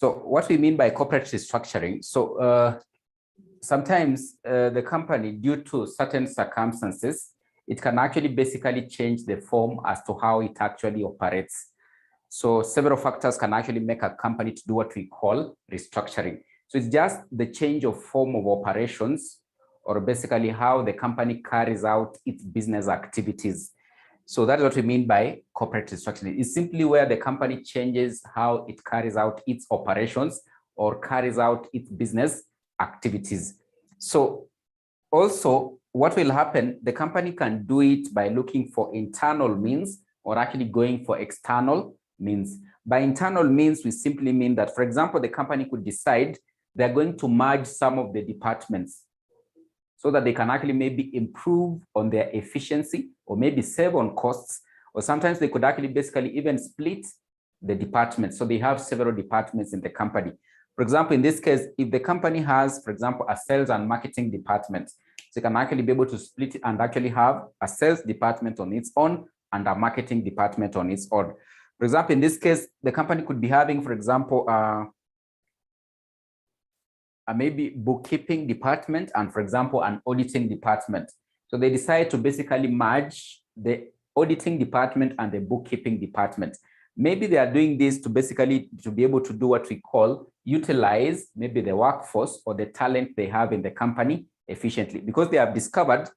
So what we mean by corporate restructuring, so sometimes the company, due to certain circumstances, it can actually basically change the form as to how it actually operates. So several factors can actually make a company to do what we call restructuring. So it's just the change of form of operations, or basically how the company carries out its business activities. So that's what we mean by corporate restructuring. It's simply where the company changes how it carries out its operations or carries out its business activities. So also what will happen, the company can do it by looking for internal means or actually going for external means. By internal means, we simply mean that, for example, the company could decide they're going to merge some of the departments so that they can actually maybe improve on their efficiency or maybe save on costs, or sometimes they could actually basically even split the departments. So they have several departments in the company. For example, in this case, if the company has, for example, a sales and marketing department, so you can actually be able to split it and actually have a sales department on its own and a marketing department on its own. For example, in this case, the company could be having, for example, a maybe bookkeeping department and, for example, an auditing department. So they decide to basically merge the auditing department and the bookkeeping department. Maybe they are doing this to basically to be able to do what we call utilize maybe the workforce or the talent they have in the company efficiently, because they have discovered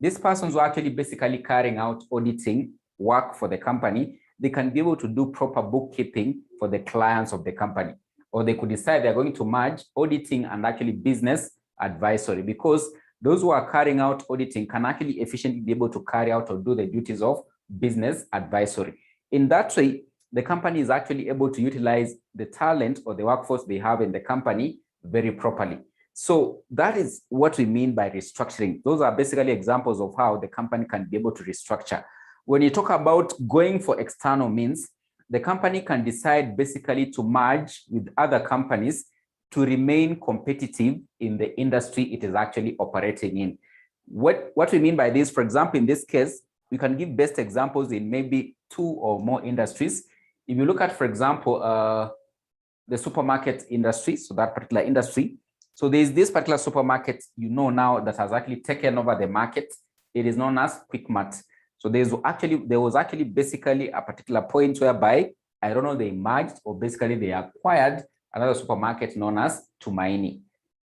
these persons who are actually basically carrying out auditing work for the company, they can be able to do proper bookkeeping for the clients of the company. Or they could decide they're going to merge auditing and actually business advisory, because those who are carrying out auditing can actually efficiently be able to carry out or do the duties of business advisory. In that way, the company is actually able to utilize the talent or the workforce they have in the company very properly. So that is what we mean by restructuring. Those are basically examples of how the company can be able to restructure. When you talk about going for external means, the company can decide basically to merge with other companies to remain competitive in the industry it is actually operating in. What we mean by this, for example, in this case, we can give best examples in maybe 2 or more industries. If you look at, for example, the supermarket industry, so that particular industry, so there's this particular supermarket, you know, now that has actually taken over the market. It is known as Quick Mart. So there was actually basically a particular point whereby, I don't know, they merged or basically they acquired another supermarket known as Tumaini.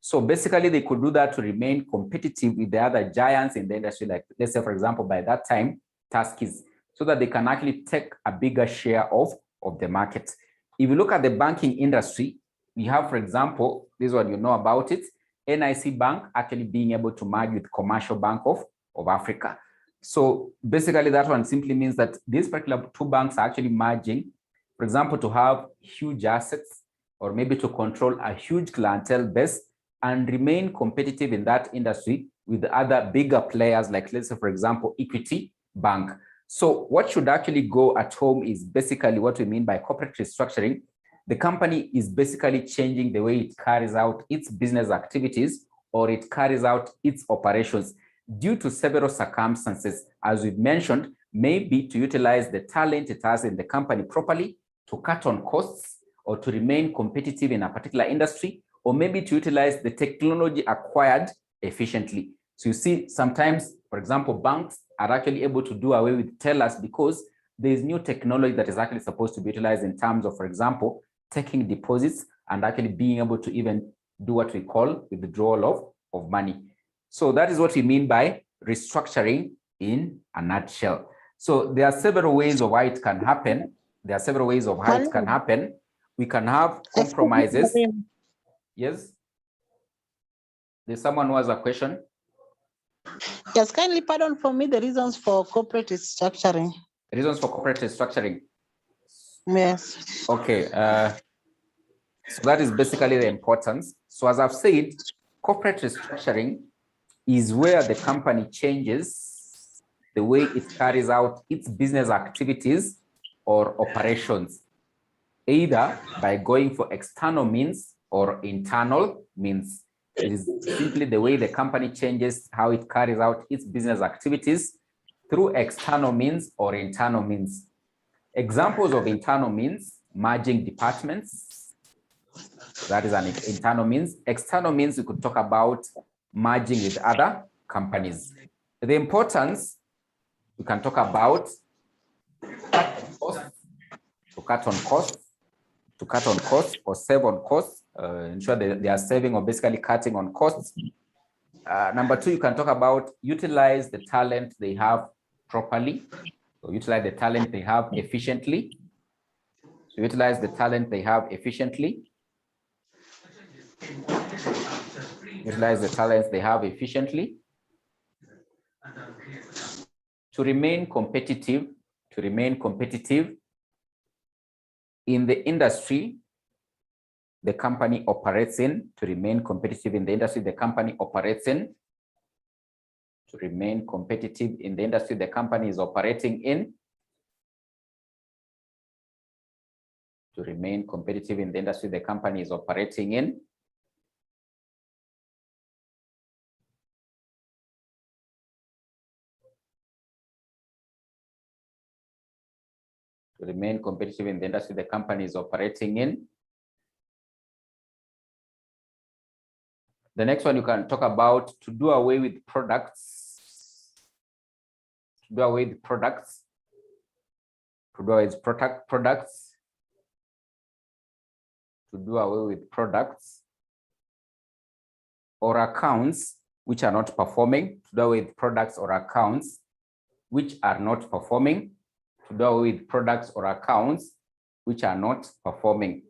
So basically they could do that to remain competitive with the other giants in the industry, like let's say, for example, by that time, Tuskys, so that they can actually take a bigger share of the market. If you look at the banking industry, we have, for example, this one, you know about it, NIC Bank actually being able to merge with Commercial Bank of Africa. So basically that one simply means that these particular 2 banks are actually merging, for example, to have huge assets or maybe to control a huge clientele base and remain competitive in that industry with other bigger players, like let's say, for example, Equity Bank. So what should actually go at home is basically what we mean by corporate restructuring. The company is basically changing the way it carries out its business activities or it carries out its operations due to several circumstances, as we've mentioned, maybe to utilize the talent it has in the company properly, to cut on costs, or to remain competitive in a particular industry, or maybe to utilize the technology acquired efficiently. So you see, sometimes, for example, banks are actually able to do away with tellers because there is new technology that is actually supposed to be utilized in terms of, for example, taking deposits and actually being able to even do what we call withdrawal of money. So that is what we mean by restructuring in a nutshell. So there are several ways of how it can happen. There are several ways of how it can happen. We can have compromises. Yes? There's someone who has a question? Yes, kindly pardon for me the reasons for corporate restructuring. Reasons for corporate restructuring? Yes. Okay. So that is basically the importance. So as I've said, corporate restructuring is where the company changes the way it carries out its business activities or operations, either by going for external means or internal means. It is simply the way the company changes how it carries out its business activities through external means or internal means. Examples of internal means: merging departments, That is an internal means. External means we could talk about merging with other companies. The importance, we can talk about to cut on costs or save on costs, ensure they are saving or basically cutting on costs. Number two, you can talk about utilize the talent they have properly, so utilize the talent they have efficiently. So utilize the talent they have efficiently. Utilize the talents they have efficiently. To remain competitive in the industry the company operates in, to remain competitive in the industry the company operates in, to remain competitive in the industry the company is operating in, to remain competitive in the industry the company is operating in. To remain competitive in the industry the company is operating in. The next one you can talk about to do away with products. To do away with products. To do away with products. To do away with products or accounts which are not performing. To do away with products or accounts which are not performing. To do away with products or accounts which are not performing.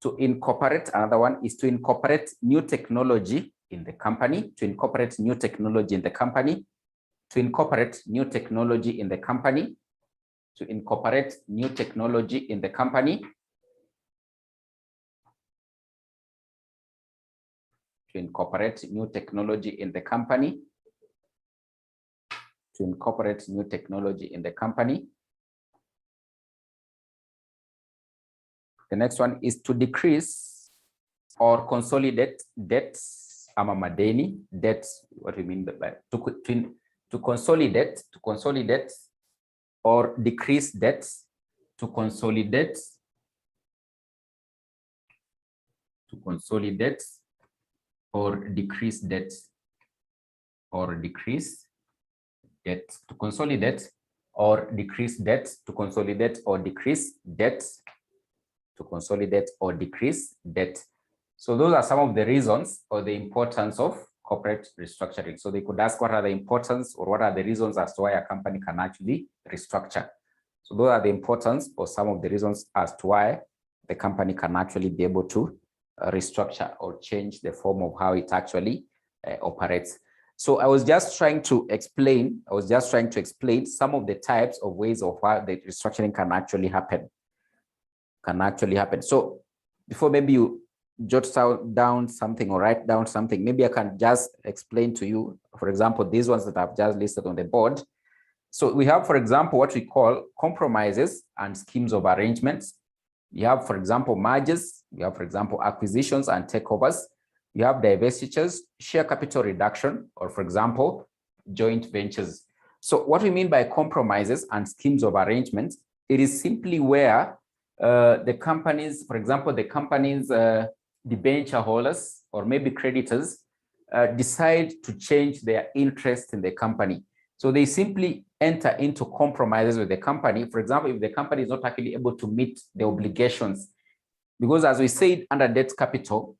To incorporate, another one is to incorporate new technology in the company, to incorporate new technology in the company, to incorporate new technology in the company, to incorporate new technology in the company, to incorporate new technology in the company, to incorporate new technology in the company. The next one is to decrease or consolidate debts. Madeni, debts, what we mean by to consolidate or decrease debts, to consolidate or decrease debts, or decrease debts, to consolidate or decrease debts, to consolidate or decrease debts, to consolidate or decrease debt. So those are some of the reasons or the importance of corporate restructuring. So they could ask what are the importance or what are the reasons as to why a company can actually restructure. So those are the importance or some of the reasons as to why the company can actually be able to restructure or change the form of how it actually operates. So I was just trying to explain some of the types of ways of how the restructuring can actually happen. So before maybe you jot down something or write down something, maybe I can just explain to you, for example, these ones that I've just listed on the board. So we have, for example, what we call compromises and schemes of arrangements. We have, for example, mergers. We have, for example, acquisitions and takeovers. We have divestitures, share capital reduction, or, for example, joint ventures. So what we mean by compromises and schemes of arrangements, it is simply where the companies, for example, the companies, debenture holders or maybe creditors decide to change their interest in the company. So they simply enter into compromises with the company. For example, if the company is not actually able to meet the obligations, because as we said under debt capital,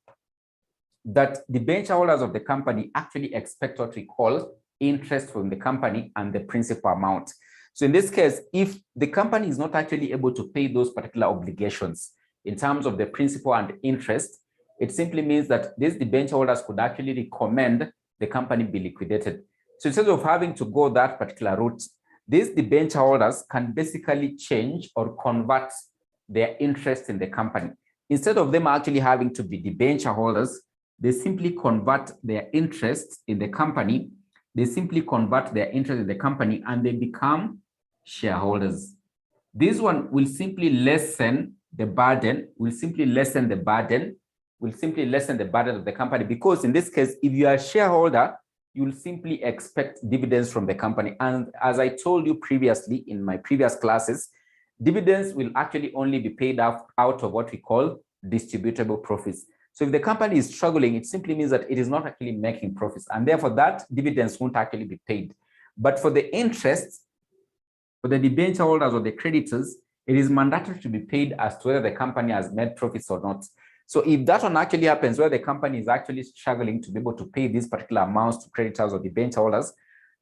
that the debenture holders of the company actually expect what we call interest from the company and the principal amount. So in this case, if the company is not actually able to pay those particular obligations in terms of the principal and interest, it simply means that these debenture holders could actually recommend the company be liquidated. So instead of having to go that particular route, these debenture holders can basically change or convert their interest in the company. Instead of them actually having to be debenture holders, they simply convert their interest in the company. They simply convert their interest in the company and they become shareholders. This one will simply lessen the burden, of the company, because in this case, if you are a shareholder, you'll simply expect dividends from the company. And as I told you previously in my previous classes, dividends will actually only be paid out of what we call distributable profits. So if the company is struggling, it simply means that it is not actually making profits, and therefore that dividends won't actually be paid. But for the interest, for the debenture holders or the creditors, it is mandatory to be paid as to whether the company has made profits or not. So if that one actually happens where the company is actually struggling to be able to pay these particular amounts to creditors or debenture holders,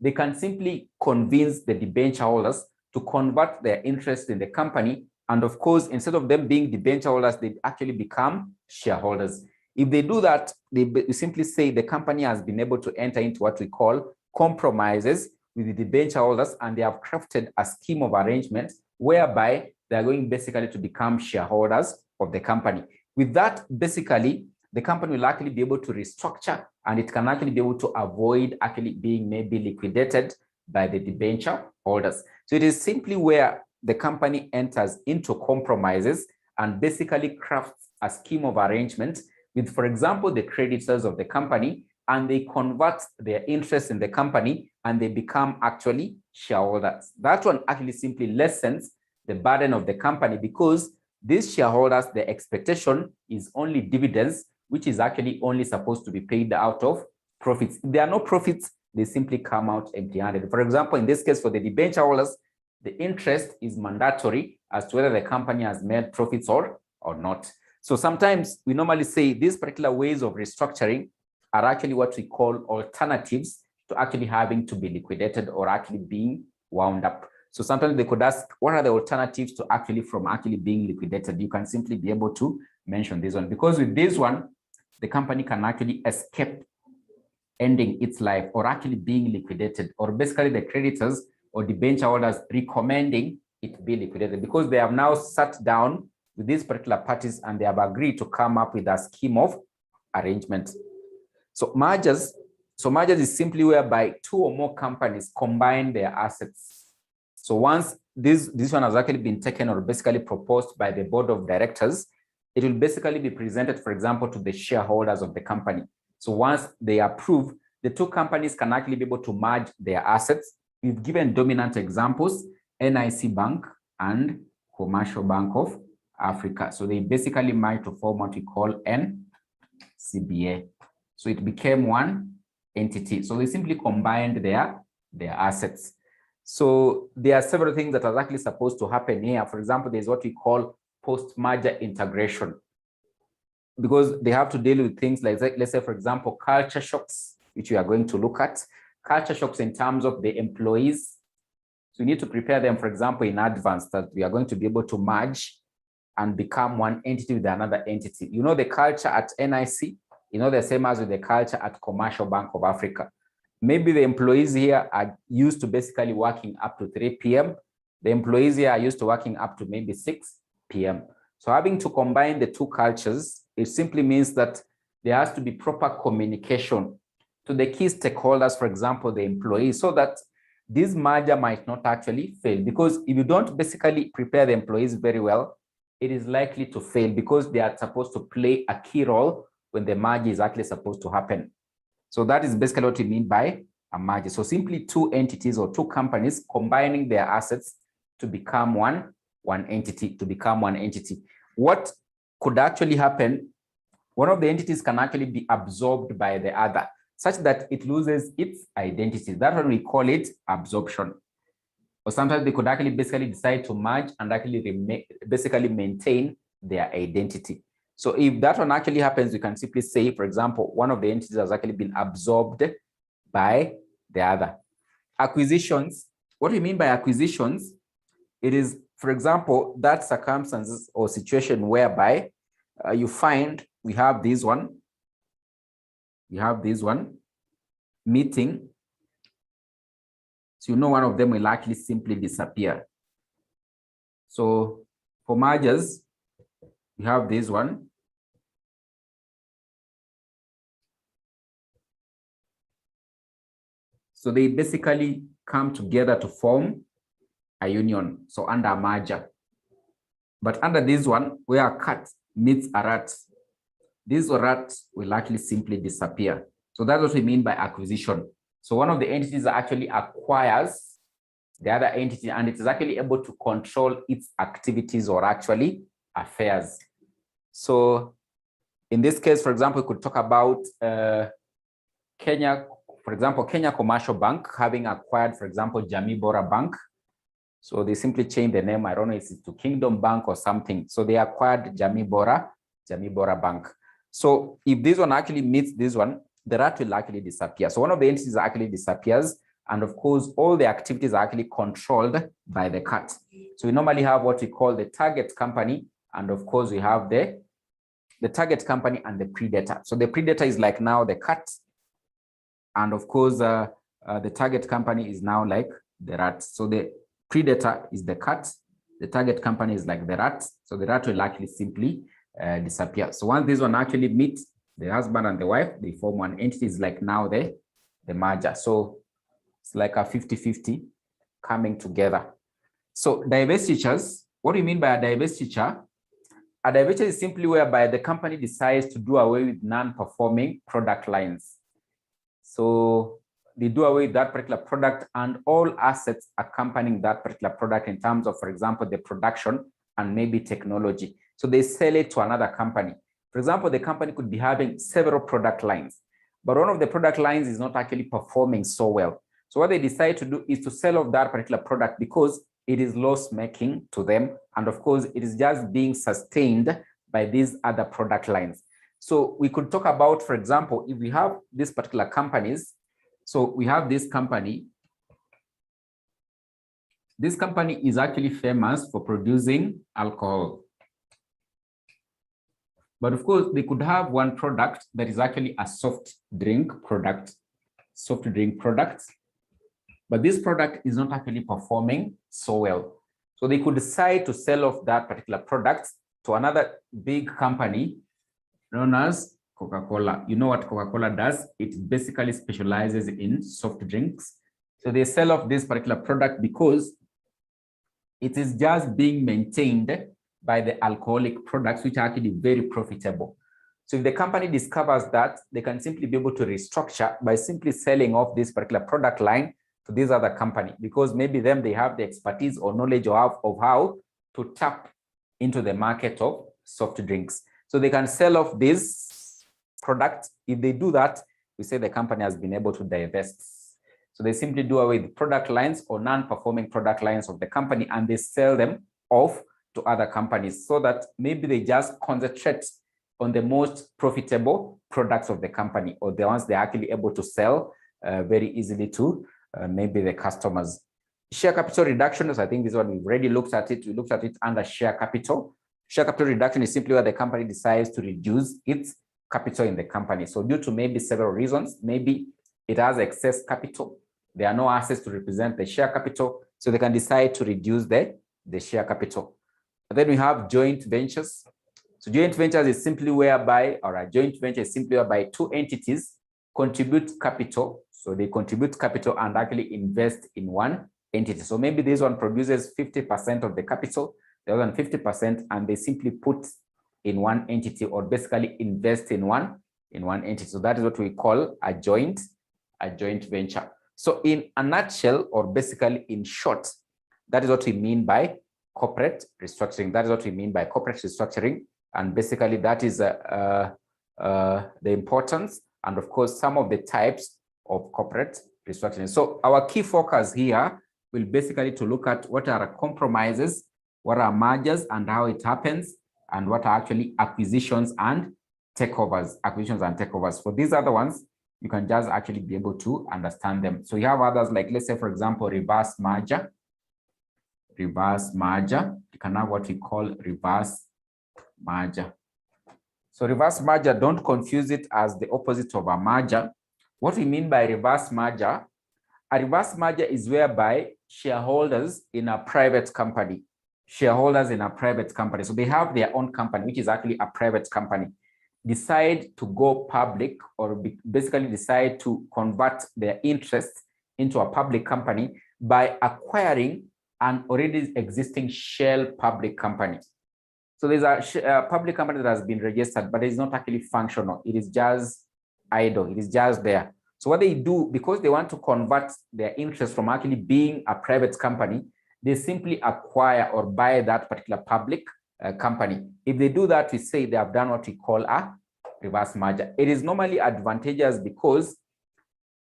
they can simply convince the debenture holders to convert their interest in the company. And of course, instead of them being debenture holders, they actually become shareholders. If they do that, they simply say the company has been able to enter into what we call compromises with the debenture holders, and they have crafted a scheme of arrangement whereby they are going basically to become shareholders of the company. With that, basically, the company will actually be able to restructure, and it can actually be able to avoid actually being maybe liquidated by the debenture holders. So it is simply where the company enters into compromises and basically crafts a scheme of arrangement with, for example, the creditors of the company, and they convert their interest in the company and they become actually shareholders. That one actually simply lessens the burden of the company, because these shareholders, the expectation is only dividends, which is actually only supposed to be paid out of profits. If there are no profits, they simply come out empty-handed. For example, in this case, for the debenture holders, the interest is mandatory as to whether the company has made profits or not. So sometimes we normally say these particular ways of restructuring are actually what we call alternatives to actually having to be liquidated or actually being wound up. So sometimes they could ask, what are the alternatives to actually being liquidated? You can simply be able to mention this one, because with this one, the company can actually escape ending its life or actually being liquidated, or basically the creditors or debenture holders recommending it be liquidated, because they have now sat down with these particular parties and they have agreed to come up with a scheme of arrangement. So mergers is simply whereby two or more companies combine their assets. So once this one has actually been taken or basically proposed by the board of directors, it will basically be presented, for example, to the shareholders of the company. So once they approve, the two companies can actually be able to merge their assets. We've given dominant examples, NIC Bank and Commercial Bank of Africa. So they basically merged to form what we call NCBA. So it became one entity. So they simply combined their assets. So there are several things that are actually supposed to happen here. For example, there's what we call post-merger integration, because they have to deal with things like, let's say, for example, culture shocks, which we are going to look at. Culture shocks in terms of the employees. So we need to prepare them, for example, in advance, that we are going to be able to merge and become one entity with another entity. You know, the culture at NIC, you know, the same as with the culture at Commercial Bank of Africa. Maybe the employees here are used to basically working up to 3 p.m. The employees here are used to working up to maybe 6 p.m. So having to combine the two cultures, it simply means that there has to be proper communication to the key stakeholders, for example, the employees, so that this merger might not actually fail. Because if you don't basically prepare the employees very well, it is likely to fail, because they are supposed to play a key role when the merger is actually supposed to happen. So that is basically what we mean by a merger. So simply two entities or two companies combining their assets to become one entity, What could actually happen, one of the entities can actually be absorbed by the other, such that it loses its identity. That's what we call it absorption. Or sometimes they could actually basically decide to merge and actually basically maintain their identity. So if that one actually happens, you can simply say, for example, one of the entities has actually been absorbed by the other. Acquisitions, what we mean by acquisitions, it is, for example, that circumstances or situation whereby you find we have this one meeting. So you know one of them will actually simply disappear. So for mergers, we have this one. So they basically come together to form a union, so under a merger. But under this one, where a cat meets a rat, this rat will actually simply disappear. So that's what we mean by acquisition. So one of the entities actually acquires the other entity, and it is actually able to control its activities or actually affairs. So in this case, for example, we could talk about Kenya, for example, Kenya Commercial Bank having acquired, for example, Jamii Bora Bank. So they simply changed the name. I don't know if it's to Kingdom Bank or something. So they acquired Jamii Bora Bank. So if this one actually meets this one, the rat will actually disappear. So one of the entities actually disappears. And of course, all the activities are actually controlled by the cat. So we normally have what we call the target company. And of course, we have the target company and the predator. So the predator is like now the cat. And of course, the target company is now like the rat. So the predator is the cat. The target company is like the rat. So the rat will actually simply disappear. So once this one actually meets the husband and the wife, they form one entity. Is like now the merger. So it's like a 50-50 coming together. So divestitures, what do you mean by a divestiture? A divestiture is simply whereby the company decides to do away with non-performing product lines. So they do away with that particular product and all assets accompanying that particular product in terms of, for example, the production and maybe technology. So they sell it to another company. For example, the company could be having several product lines, but one of the product lines is not actually performing so well. So what they decide to do is to sell off that particular product because it is loss-making to them. And of course, it is just being sustained by these other product lines. So we could talk about, for example, if we have these particular companies, so we have this company. This company is actually famous for producing alcohol. But of course, they could have one product that is actually a soft drink product. But this product is not actually performing so well. So they could decide to sell off that particular product to another big company known as Coca-Cola. You know what Coca-Cola does? It basically specializes in soft drinks. So they sell off this particular product because it is just being maintained by the alcoholic products, which are actually very profitable. So if the company discovers that, they can simply be able to restructure by simply selling off this particular product line to this other company, because maybe they have the expertise or knowledge of how to tap into the market of soft drinks. So they can sell off this product. If they do that, we say the company has been able to divest. So they simply do away with product lines or non-performing product lines of the company, and they sell them off to other companies so that maybe they just concentrate on the most profitable products of the company, or the ones they're actually able to sell very easily to maybe the customers. Share capital reductions, I think this one we've already looked at it. We looked at it under share capital. Share capital reduction is simply where the company decides to reduce its capital in the company. So due to maybe several reasons, maybe it has excess capital. There are no assets to represent the share capital, so they can decide to reduce the share capital. And then we have joint ventures. So joint ventures is simply whereby, or a joint venture is simply whereby two entities contribute capital. So they contribute capital and actually invest in one entity. So maybe this one produces 50% of the capital, the other than 50%, and they simply put in one entity, or basically invest in one entity. So that is what we call a joint venture. So in a nutshell, or basically in short, that is what we mean by corporate restructuring. That is what we mean by corporate restructuring. And basically that is the importance and of course some of the types of corporate restructuring. So our key focus here will basically to look at what are compromises, what are mergers and how it happens, and what are actually acquisitions and takeovers. For these other ones, you can just actually be able to understand them. So you have others like, let's say, for example, reverse merger. You can have what we call reverse merger. So reverse merger, don't confuse it as the opposite of a merger. What we mean by reverse merger, a reverse merger is whereby shareholders in a private company, so they have their own company, which is actually a private company, decide to go public, or basically decide to convert their interest into a public company by acquiring an already existing shell public company. So there's a public company that has been registered, but it's not actually functional. It is just idle. It is just there. So what they do, because they want to convert their interest from actually being a private company, they simply acquire or buy that particular public company. If they do that, we say they have done what we call a reverse merger. It is normally advantageous because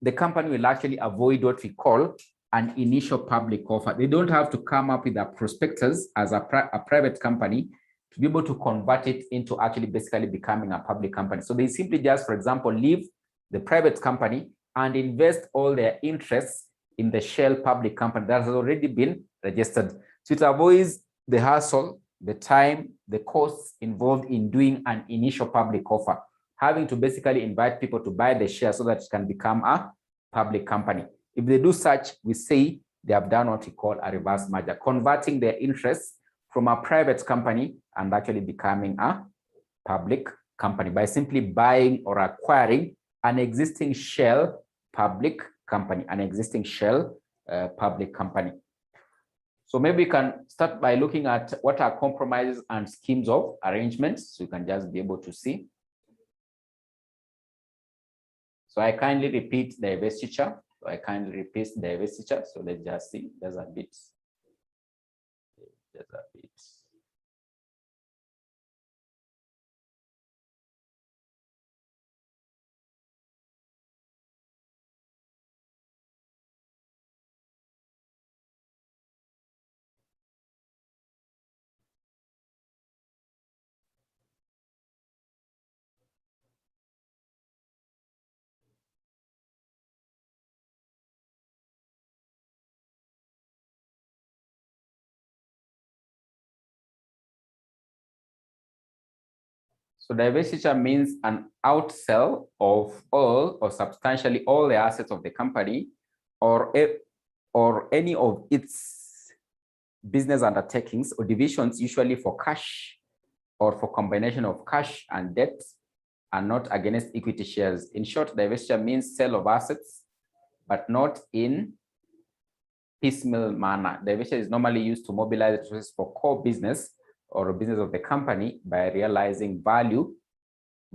the company will actually avoid what we call an initial public offer. They don't have to come up with a prospectus as a private company to be able to convert it into actually basically becoming a public company. So they simply just, for example, leave the private company and invest all their interests in the shell public company that has already been registered. So it avoids the hassle, the time, the costs involved in doing an initial public offer, having to basically invite people to buy the share so that it can become a public company. If they do such, we say they have done what we call a reverse merger, converting their interests from a private company and actually becoming a public company by simply buying or acquiring an existing shell public company, public company. So maybe we can start by looking at what are compromises and schemes of arrangements. So you can just be able to see. So I kindly repeat the divestiture. So let's just see. There's a bit. So divestiture means an outsell of all or substantially all the assets of the company or any of its business undertakings or divisions, usually for cash or for combination of cash and debt, and not against equity shares. In short, divestiture means sale of assets, but not in piecemeal manner. Divestiture is normally used to mobilize resources for core business or business of the company by realizing value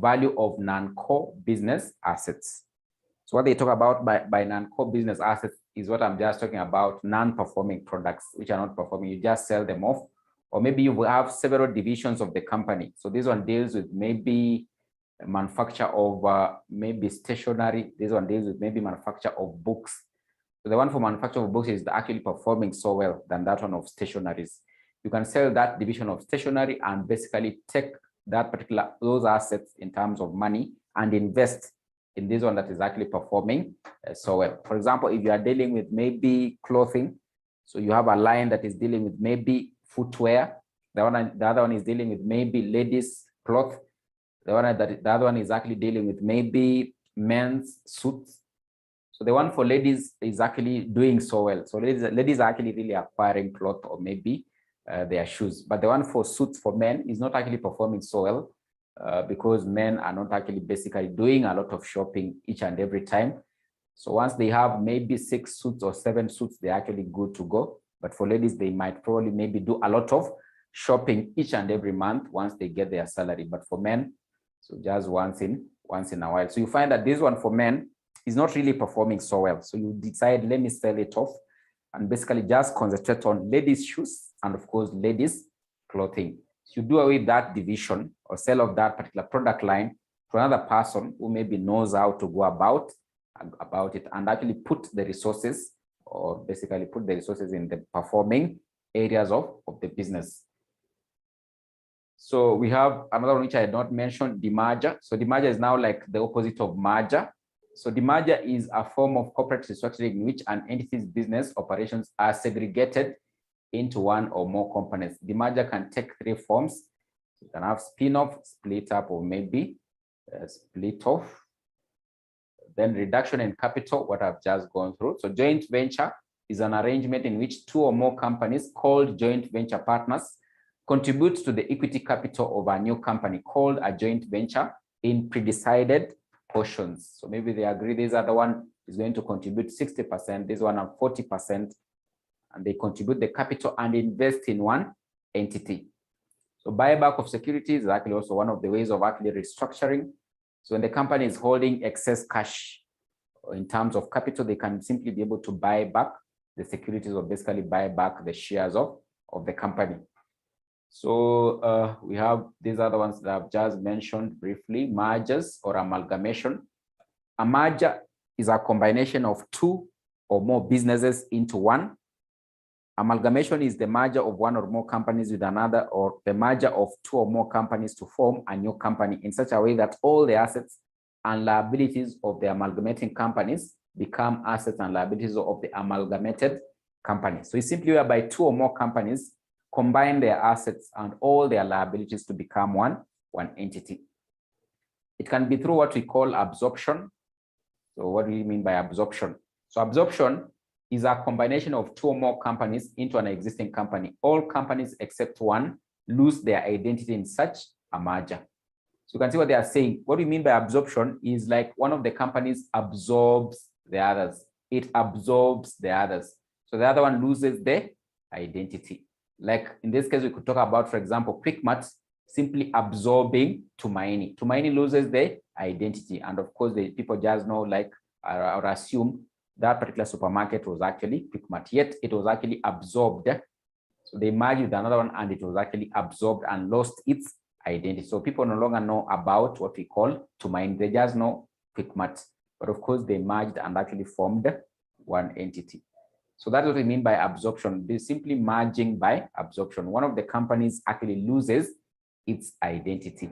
of non-core business assets. So what they talk about by non-core business assets is what I'm just talking about, non-performing products which are not performing. You just sell them off, or maybe you will have several divisions of the company. So this one deals with maybe manufacture of maybe stationery. This one deals with maybe manufacture of books. So the one for manufacture of books is actually performing so well than that one of stationaries. You can sell that division of stationery and basically take those assets in terms of money and invest in this one that is actually performing so well. For example, if you are dealing with maybe clothing, so you have a line that is dealing with maybe footwear, the other one is dealing with maybe ladies cloth, the other one is actually dealing with maybe men's suits. So the one for ladies is actually doing so well. So ladies are actually really acquiring cloth or maybe their shoes, but the one for suits for men is not actually performing so well because men are not actually basically doing a lot of shopping each and every time. So once they have maybe 6 suits or 7 suits, they're actually good to go. But for ladies, they might probably maybe do a lot of shopping each and every month once they get their salary. But for men, so just once in a while. So you find that this one for men is not really performing so well. So you decide, let me sell it off and basically just concentrate on ladies' shoes and of course, ladies' clothing. So you do away with that division or sell off that particular product line to another person who maybe knows how to go about it and actually put the resources or basically put the resources in the performing areas of the business. So we have another one which I had not mentioned, demerger. So demerger is now like the opposite of merger. So demerger is a form of corporate restructuring in which an entity's business operations are segregated into one or more components. Demerger can take 3 forms. You can have spin-off, split up, or maybe split off. Then reduction in capital, what I've just gone through. So joint venture is an arrangement in which 2 or more companies called joint venture partners contribute to the equity capital of a new company called a joint venture in pre-decided portions. So maybe they agree this other one is going to contribute 60%, this one 40%, and they contribute the capital and invest in one entity. So buyback of securities is actually also one of the ways of actually restructuring. So when the company is holding excess cash in terms of capital, they can simply be able to buy back the securities or basically buy back the shares of the company. So we have these other ones that I've just mentioned briefly, mergers or amalgamation. A merger is a combination of two or more businesses into one. Amalgamation is the merger of one or more companies with another, or the merger of two or more companies to form a new company in such a way that all the assets and liabilities of the amalgamating companies become assets and liabilities of the amalgamated company. So it's simply whereby two or more companies combine their assets and all their liabilities to become one entity. It can be through what we call absorption. So what do we mean by absorption? So absorption is a combination of two or more companies into an existing company. All companies except one lose their identity in such a merger. So you can see what they are saying. What we mean by absorption is like one of the companies absorbs the others. It absorbs the others. So the other one loses the identity. Like in this case, we could talk about, for example, QuickMart simply absorbing Tumaini. Tumaini loses the identity. And of course, the people just know, like, or assume that particular supermarket was actually QuickMart, yet it was actually absorbed. So they merged with another one and it was actually absorbed and lost its identity. So people no longer know about what we call Tumaini. They just know QuickMart. But of course, they merged and actually formed one entity. So that's what we mean by absorption. They're simply merging by absorption. One of the companies actually loses its identity.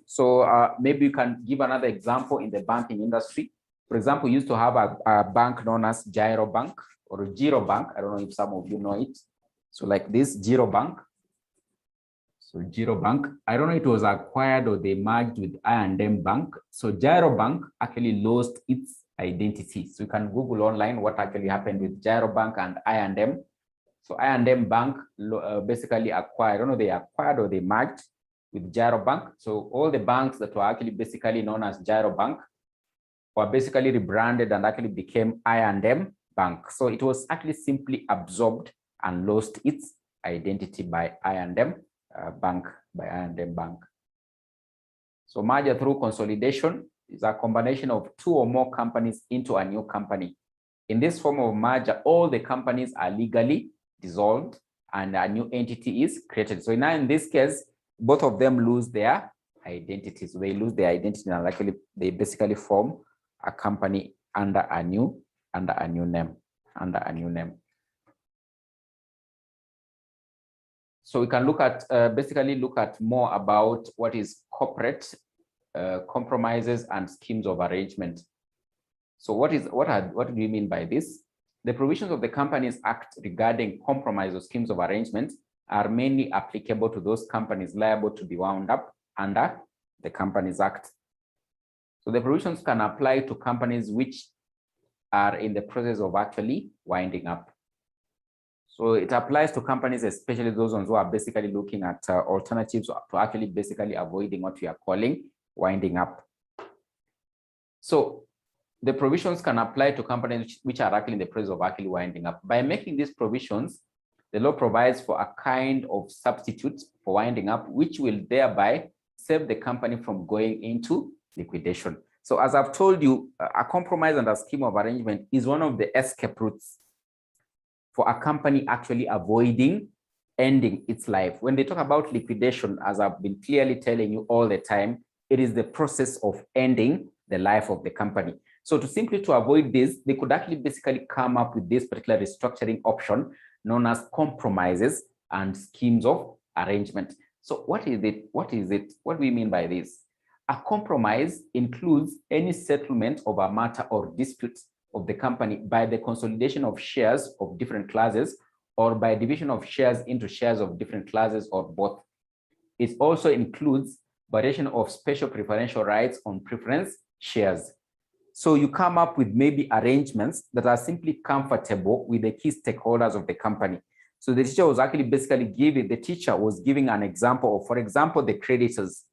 So maybe you can give another example in the banking industry. For example, we used to have a bank known as Gyro Bank or Giro Bank. I don't know if some of you know it. So like this, Giro Bank. So Giro Bank, I don't know if it was acquired or they merged with I&M Bank. So Gyro Bank actually lost its identity. So you can Google online what actually happened with Gyro Bank and I&M. So I&M Bank basically acquired, I don't know, they acquired or they merged with Gyro Bank. So all the banks that were actually basically known as Gyro Bank were basically rebranded and actually became I&M Bank. So it was actually simply absorbed and lost its identity by I&M Bank, by I&M Bank. So merger through consolidation is a combination of two or more companies into a new company. In this form of merger, all the companies are legally dissolved and a new entity is created. So now in this case, both of them lose their identity. So they lose their identity and actually they basically form a company under a new name. So we can look at basically look at more about what is corporate compromises and schemes of arrangement. So what do you mean by this? The provisions of the Companies Act regarding compromise or schemes of arrangement are mainly applicable to those companies liable to be wound up under the Companies Act. So the provisions can apply to companies which are in the process of actually winding up. So it applies to companies, especially those ones who are basically looking at alternatives to actually basically avoiding what we are calling winding up. So the provisions can apply to companies which are actually in the process of actually winding up. By making these provisions, the law provides for a kind of substitute for winding up, which will thereby save the company from going into liquidation. So as I've told you, a compromise and a scheme of arrangement is one of the escape routes for a company actually avoiding ending its life. When they talk about liquidation, as I've been clearly telling you all the time, it is the process of ending the life of the company. So to avoid this, they could actually basically come up with this particular restructuring option known as compromises and schemes of arrangement. So what is it? What do we mean by this? A compromise includes any settlement of a matter or dispute of the company by the consolidation of shares of different classes or by division of shares into shares of different classes or both. It also includes variation of special preferential rights on preference shares. So you come up with maybe arrangements that are simply comfortable with the key stakeholders of the company. So the teacher was actually basically giving an example of, for example, the creditors.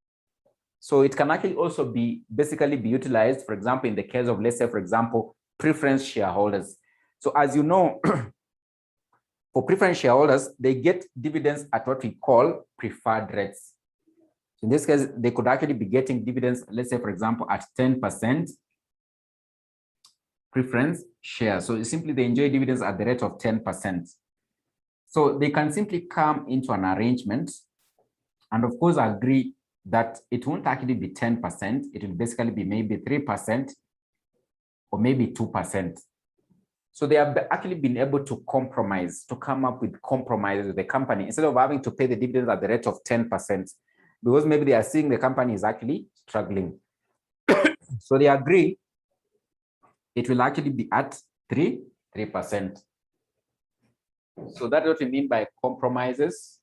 So it can actually also be utilized, for example, in the case of, let's say, for example, preference shareholders. So as you know, for preference shareholders, they get dividends at what we call preferred rates. So in this case, they could actually be getting dividends, let's say, for example, at 10% preference shares. So simply they enjoy dividends at the rate of 10%. So they can simply come into an arrangement and of course agree that it won't actually be 10%, it will basically be maybe 3% or maybe 2%. So they have actually been able to compromise, to come up with compromises with the company instead of having to pay the dividends at the rate of 10%, because maybe they are seeing the company is actually struggling. So they agree it will actually be at 3%. So that's what we mean by compromises.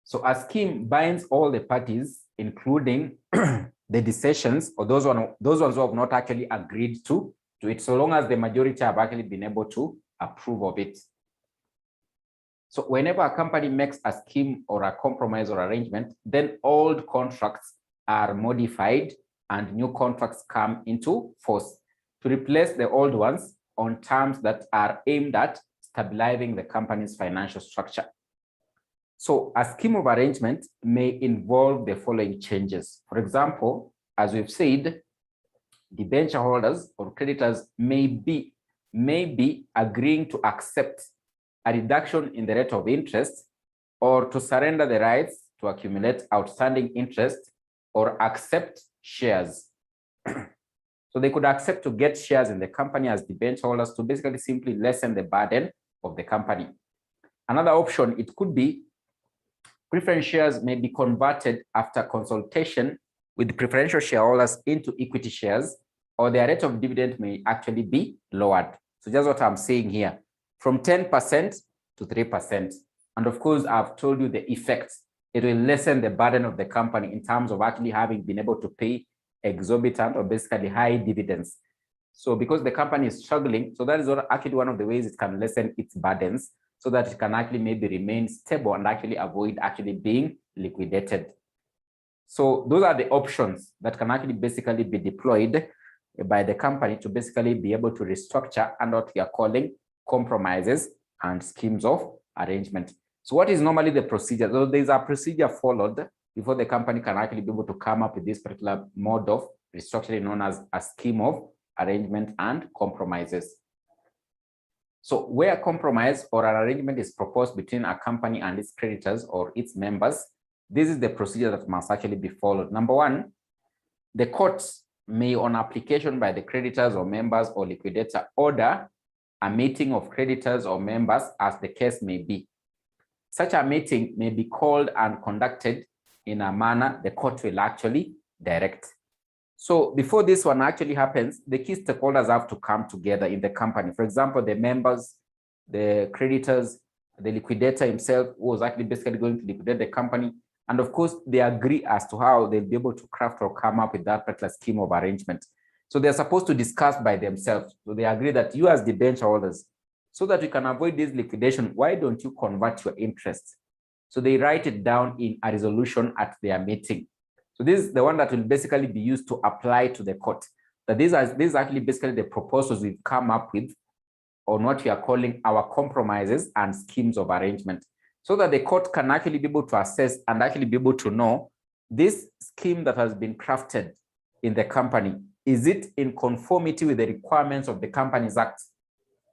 So a scheme binds all the parties, including the decisions or those ones who have not actually agreed to it, so long as the majority have actually been able to approve of it. So whenever a company makes a scheme or a compromise or arrangement, then old contracts are modified and new contracts come into force to replace the old ones on terms that are aimed at stabilizing the company's financial structure. So a scheme of arrangement may involve the following changes. For example, as we've said, debenture holders or creditors may be agreeing to accept a reduction in the rate of interest or to surrender the rights to accumulate outstanding interest or accept shares. So they could accept to get shares in the company as debenture holders to basically simply lessen the burden of the company. Another option, it could be preference shares may be converted after consultation with preferential shareholders into equity shares, or their rate of dividend may actually be lowered. So just what I'm saying here, from 10% to 3%. And of course, I've told you the effects. It will lessen the burden of the company in terms of actually having been able to pay exorbitant or basically high dividends. So because the company is struggling, so that is actually one of the ways it can lessen its burdens so that it can actually maybe remain stable and actually avoid actually being liquidated. So those are the options that can actually basically be deployed by the company to basically be able to restructure and what we are calling compromises and schemes of arrangement. So what is normally the procedure? So there's a procedure followed before the company can actually be able to come up with this particular mode of restructuring known as a scheme of arrangement and compromises. So where a compromise or an arrangement is proposed between a company and its creditors or its members, this is the procedure that must actually be followed. Number one, the courts may, on application by the creditors or members or liquidator, order a meeting of creditors or members as the case may be. Such a meeting may be called and conducted in a manner the court will actually direct. So before this one actually happens, the key stakeholders have to come together in the company. For example, the members, the creditors, the liquidator himself, who was actually basically going to liquidate the company. And of course, they agree as to how they'll be able to craft or come up with that particular scheme of arrangement. So they're supposed to discuss by themselves. So they agree that you as debenture holders, so that you can avoid this liquidation, why don't you convert your interest? So they write it down in a resolution at their meeting. So this is the one that will basically be used to apply to the court. That these are actually basically the proposals we've come up with on what we are calling our compromises and schemes of arrangement, so that the court can actually be able to assess and actually be able to know this scheme that has been crafted in the company, is it in conformity with the requirements of the Companies Act?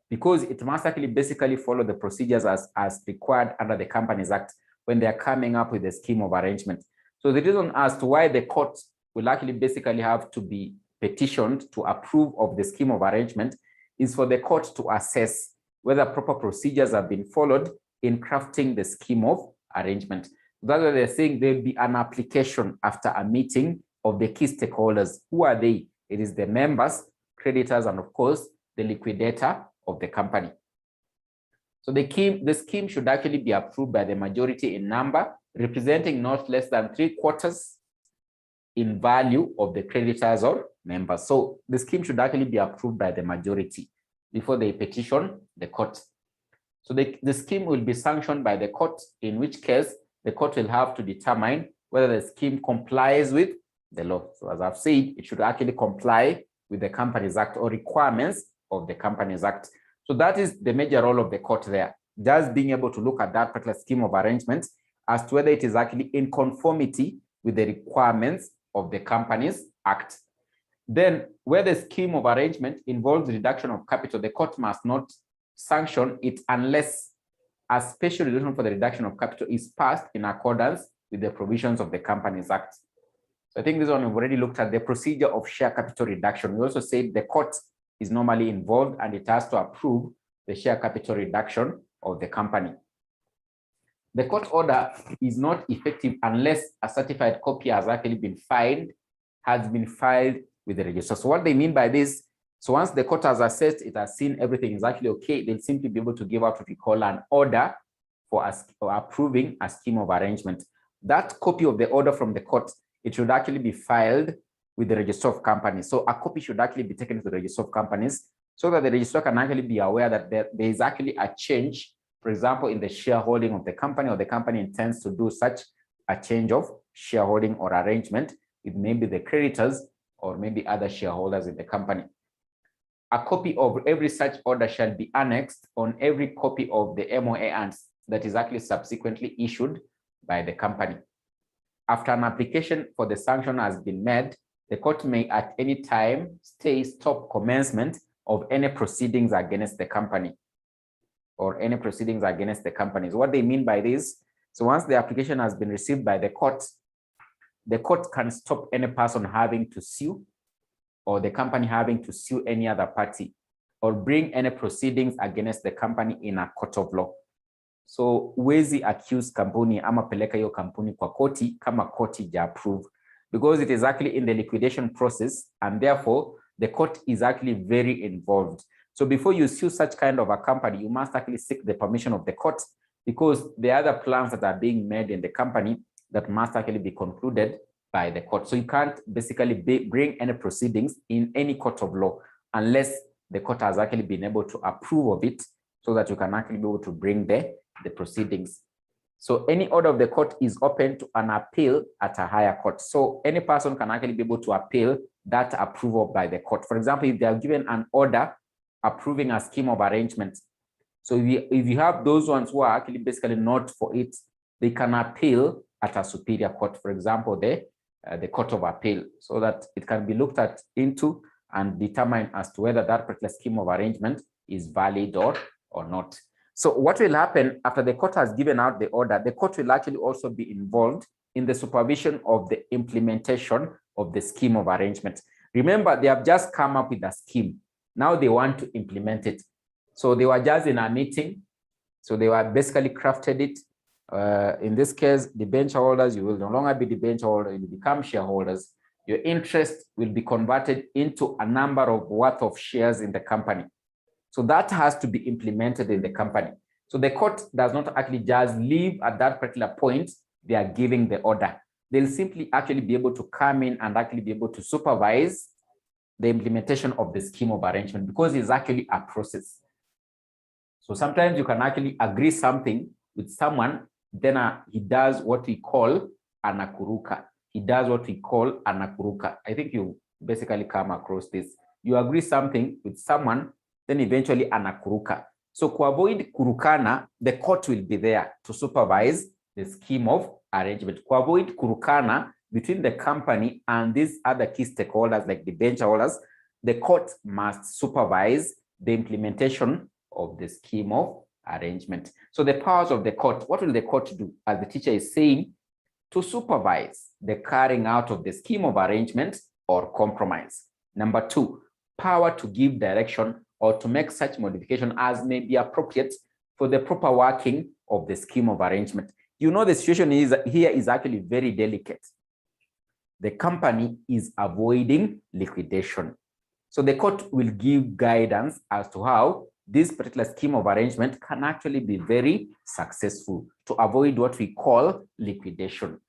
Because it must actually basically follow the procedures as required under the Companies Act when they are coming up with a scheme of arrangement. So the reason as to why the court will actually basically have to be petitioned to approve of the scheme of arrangement is for the court to assess whether proper procedures have been followed in crafting the scheme of arrangement. That's why they're saying there'll be an application after a meeting of the key stakeholders. Who are they? It is the members, creditors, and of course, the liquidator of the company. So the scheme should actually be approved by the majority in number, representing not less than 3/4 in value of the creditors or members. So the scheme should actually be approved by the majority before they petition the court. So the scheme will be sanctioned by the court, in which case the court will have to determine whether the scheme complies with the law. So as I've said, it should actually comply with the Companies Act or requirements of the Companies Act. So that is the major role of the court there, just being able to look at that particular scheme of arrangement as to whether it is actually in conformity with the requirements of the Companies Act. Then, where the scheme of arrangement involves reduction of capital, the court must not sanction it unless a special resolution for the reduction of capital is passed in accordance with the provisions of the Companies Act. So I think this one we've already looked at the procedure of share capital reduction. We also said the court is normally involved and it has to approve the share capital reduction of the company. The court order is not effective unless a certified copy has actually been filed with the registrar. So what they mean by this, so once the court has assessed, it has seen everything is actually okay, they'll simply be able to give out what we call an order for approving a scheme of arrangement. That copy of the order from the court, it should actually be filed with the Register of Companies. So a copy should actually be taken to the Register of Companies so that the registrar can actually be aware that there is actually a change, for example, in the shareholding of the company, or the company intends to do such a change of shareholding or arrangement with maybe the creditors or maybe other shareholders in the company. A copy of every such order shall be annexed on every copy of the MOA that is actually subsequently issued by the company. After an application for the sanction has been made, the court may at any time stop commencement of any proceedings against the company or any proceedings against the companies. What they mean by this, so once the application has been received by the court can stop any person having to sue or the company having to sue any other party or bring any proceedings against the company in a court of law. So huwezi accuse kampuni ama peleka hiyo kampuni kwa koti kama koti ja approve, because it is actually in the liquidation process and therefore the court is actually very involved. So before you sue such kind of a company, you must actually seek the permission of the court, because there are other plans that are being made in the company that must actually be concluded by the court. So you can't basically bring any proceedings in any court of law unless the court has actually been able to approve of it, so that you can actually be able to bring the proceedings. So any order of the court is open to an appeal at a higher court. So any person can actually be able to appeal that approval by the court. For example, if they are given an order approving a scheme of arrangement, so if you have those ones who are actually basically not for it, they can appeal at a superior court, for example, the Court of Appeal, so that it can be looked at into and determined as to whether that particular scheme of arrangement is valid or not. So what will happen after the court has given out the order, the court will actually also be involved in the supervision of the implementation of the scheme of arrangement. Remember, they have just come up with a scheme. Now they want to implement it. So they were just in a meeting. So they were basically crafted it. In this case, debenture holders, you will no longer be debenture holders, you will become shareholders. Your interest will be converted into a number of worth of shares in the company. So that has to be implemented in the company. So the court does not actually just leave at that particular point, they are giving the order. They'll simply actually be able to come in and actually be able to supervise the implementation of the scheme of arrangement, because it's actually a process. So sometimes you can actually agree something with someone, then he does what we call anakuruka. He does what we call anakuruka. I think you basically come across this. You agree something with someone, then eventually anakuruka. So to avoid kurukana, the court will be there to supervise the scheme of arrangement. To avoid kurukana between the company and these other key stakeholders like the debenture holders, the court must supervise the implementation of the scheme of arrangement. So the powers of the court, what will the court do? As the teacher is saying, to supervise the carrying out of the scheme of arrangement or compromise. Number two, power to give direction or to make such modification as may be appropriate for the proper working of the scheme of arrangement. You know, the situation here is actually very delicate. The company is avoiding liquidation. So the court will give guidance as to how this particular scheme of arrangement can actually be very successful to avoid what we call liquidation.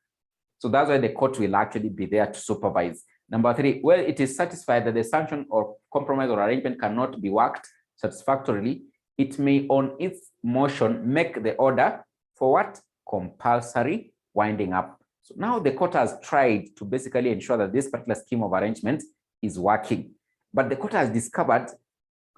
So that's why the court will actually be there to supervise. Number three, well, it is satisfied that the sanction or compromise or arrangement cannot be worked satisfactorily, it may on its motion make the order for what? Compulsory winding up. So now the court has tried to basically ensure that this particular scheme of arrangement is working. But the court has discovered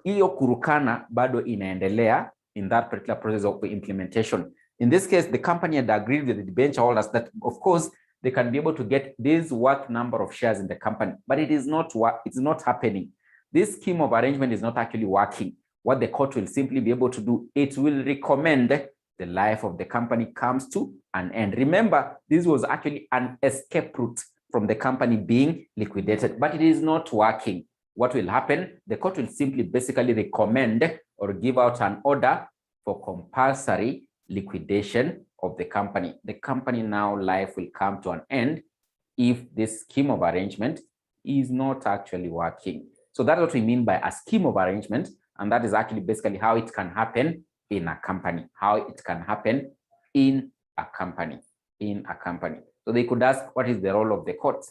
hiyo kurukana bado inaendelea in that particular process of implementation. In this case, the company had agreed with the debenture holders that, of course, they can be able to get this worth number of shares in the company, but it's not happening. This scheme of arrangement is not actually working. What the court will simply be able to do, it will recommend the life of the company comes to an end. Remember, this was actually an escape route from the company being liquidated, but it is not working. What will happen? The court will simply basically recommend or give out an order for compulsory liquidation of the company. The company now life will come to an end if this scheme of arrangement is not actually working. So that's what we mean by a scheme of arrangement, and that is actually basically how it can happen in a company, how it can happen in a company, So they could ask, what is the role of the court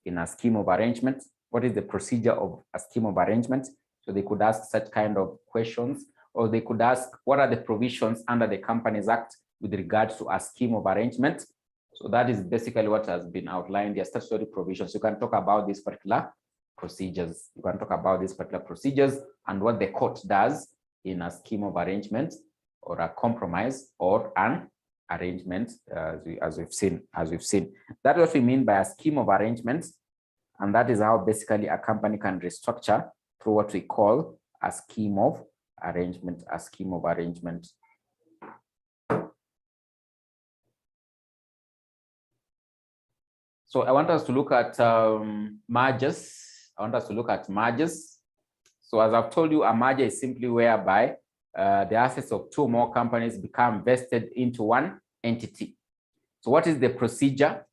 in a scheme of arrangement? What is the procedure of a scheme of arrangement? So they could ask such kind of questions, or they could ask, what are the provisions under the Companies Act with regards to a scheme of arrangement? So that is basically what has been outlined, the statutory provisions. You can talk about these particular procedures. You can talk about these particular procedures and what the court does in a scheme of arrangement or a compromise or an arrangement, as we've seen. That's what we mean by a scheme of arrangement, and that is how basically a company can restructure through what we call a scheme of arrangement. So I want us to look at mergers. So as I've told you, a merger is simply whereby the assets of two or more companies become vested into one entity. So what is the procedure?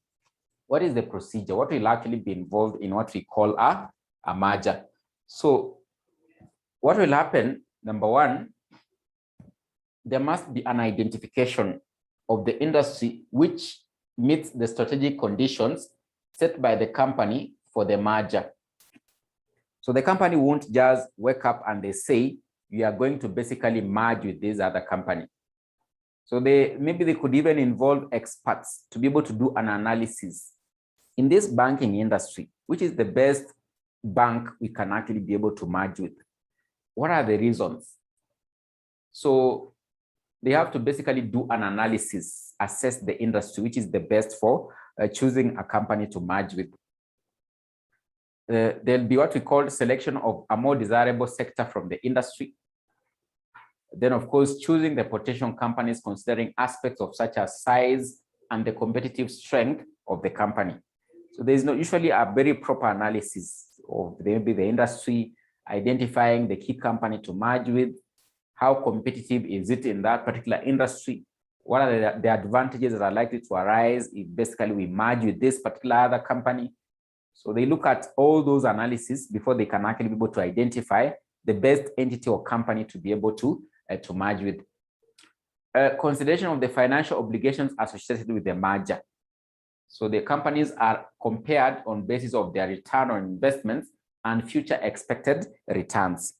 What will actually be involved in what we call a merger? So what will happen? Number one, there must be an identification of the industry which meets the strategic conditions set by the company for the merger. So the company won't just wake up and they say, we are going to basically merge with this other company. So maybe they could even involve experts to be able to do an analysis. In this banking industry, which is the best bank we can actually be able to merge with? What are the reasons? So they have to basically do an analysis, assess the industry, which is the best for choosing a company to merge with. There'll be what we call selection of a more desirable sector from the industry. Then, of course, choosing the potential companies considering aspects of such as size and the competitive strength of the company. So there's not usually a very proper analysis of maybe the industry, identifying the key company to merge with, how competitive is it in that particular industry, what are the advantages that are likely to arise if basically we merge with this particular other company. So they look at all those analyses before they can actually be able to identify the best entity or company to be able to merge with. Consideration of the financial obligations associated with the merger. So the companies are compared on basis of their return on investments and future expected returns.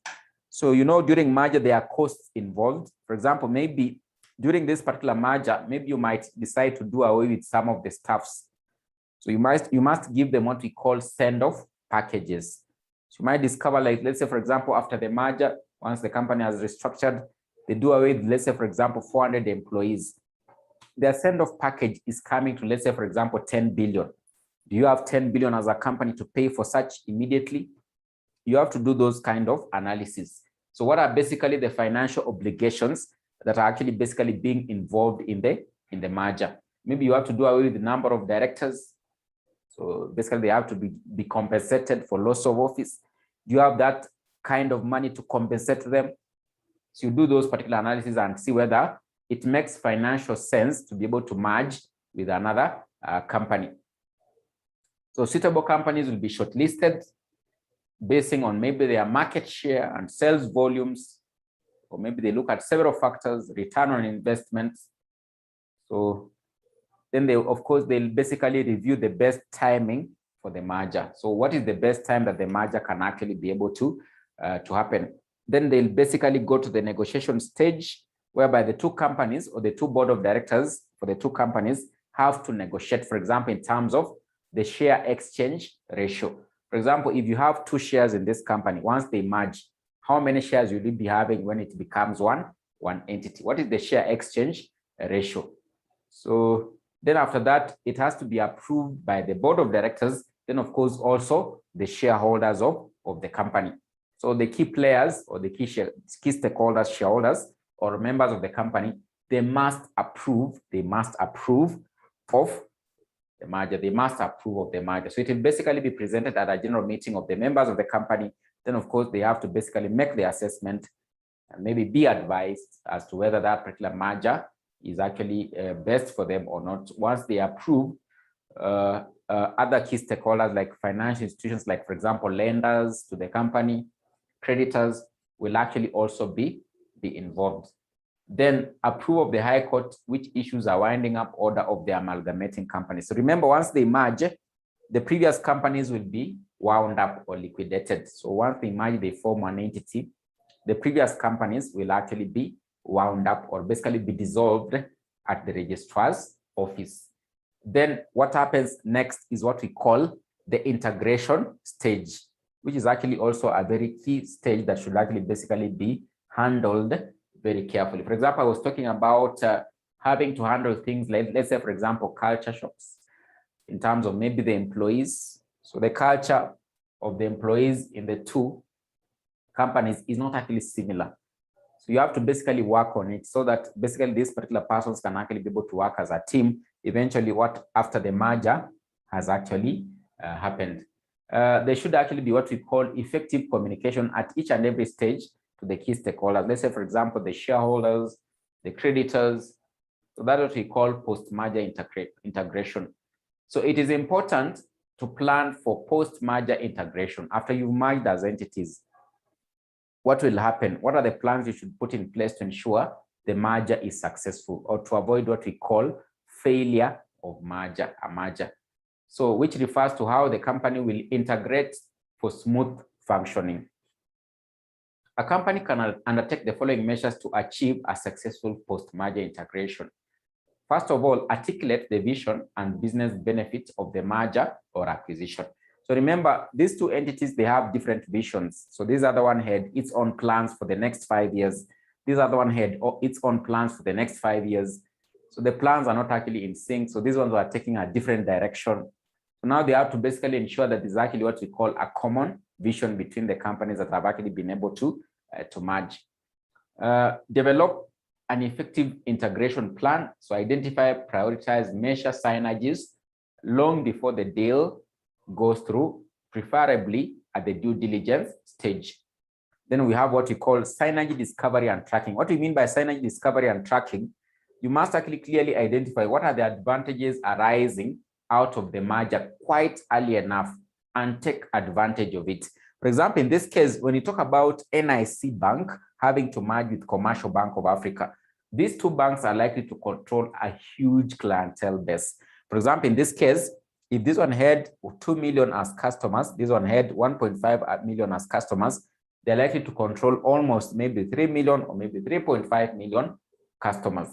So, during merger, there are costs involved. For example, maybe during this particular merger, maybe you might decide to do away with some of the staffs. So you must give them what we call send-off packages. So you might discover, like, let's say, for example, after the merger, once the company has restructured, they do away with, let's say, for example, 400 employees. Their send-off package is coming to, let's say, for example, 10 billion. Do you have 10 billion as a company to pay for such immediately? You have to do those kind of analysis. So what are basically the financial obligations that are actually basically being involved in the merger? Maybe you have to do away with the number of directors. So basically they have to be compensated for loss of office. Do you have that kind of money to compensate them? So you do those particular analysis and see whether it makes financial sense to be able to merge with another company. So suitable companies will be shortlisted basing on maybe their market share and sales volumes, or maybe they look at several factors, return on investments. So then they'll basically review the best timing for the merger. So what is the best time that the merger can actually be able to happen? Then they'll basically go to the negotiation stage, whereby the two companies or the two board of directors for the two companies have to negotiate, for example, in terms of the share exchange ratio. For example, if you have two shares in this company, once they merge, how many shares will you be having when it becomes one entity? What is the share exchange ratio? So then after that, it has to be approved by the board of directors. Then, of course, also the shareholders of the company. So the key players or the key stakeholders, shareholders, or members of the company they must approve of the merger. They must approve of the merger. So it will basically be presented at a general meeting of the members of the company. Then, of course, they have to basically make the assessment and maybe be advised as to whether that particular merger is actually best for them or not. Once they approve, other key stakeholders like financial institutions, like, for example, lenders to the company, creditors, will actually also be involved. Then approve of the High Court, which issues a winding up order of the amalgamating company. So remember, once they merge, the previous companies will be wound up or liquidated. So once they merge, they form one entity. The previous companies will actually be wound up or basically be dissolved at the registrar's office. Then what happens next is what we call the integration stage, which is actually also a very key stage that should actually basically be handled very carefully. For example, I was talking about having to handle things like, let's say, for example, culture shocks in terms of maybe the employees. So the culture of the employees in the two companies is not actually similar. So you have to basically work on it so that basically these particular persons can actually be able to work as a team eventually after the merger has actually happened. There should actually be what we call effective communication at each and every stage to the key stakeholders. Let's say, for example, the shareholders, the creditors. So that's what we call post-merger integration. So it is important to plan for post-merger integration. After you merged as entities, what will happen? What are the plans you should put in place to ensure the merger is successful or to avoid what we call failure of a merger? So which refers to how the company will integrate for smooth functioning. A company can undertake the following measures to achieve a successful post-merger integration. First of all, articulate the vision and business benefits of the merger or acquisition. So remember, these two entities, they have different visions. So this other one had its own plans for the next 5 years. This other one had its own plans for the next 5 years. So the plans are not actually in sync. So these ones are taking a different direction. So now they have to basically ensure that there's actually what we call a common vision between the companies that have actually been able to merge. Develop an effective integration plan. So identify, prioritize, measure synergies long before the deal goes through, preferably at the due diligence stage. Then we have what we call synergy discovery and tracking. What do you mean by synergy discovery and tracking? You must actually clearly identify what are the advantages arising out of the merger quite early enough and take advantage of it. For example, in this case, when you talk about NIC Bank having to merge with Commercial Bank of Africa, these two banks are likely to control a huge clientele base. For example, in this case, if this one had 2 million as customers, this one had 1.5 million as customers, they're likely to control almost maybe 3 million or maybe 3.5 million customers.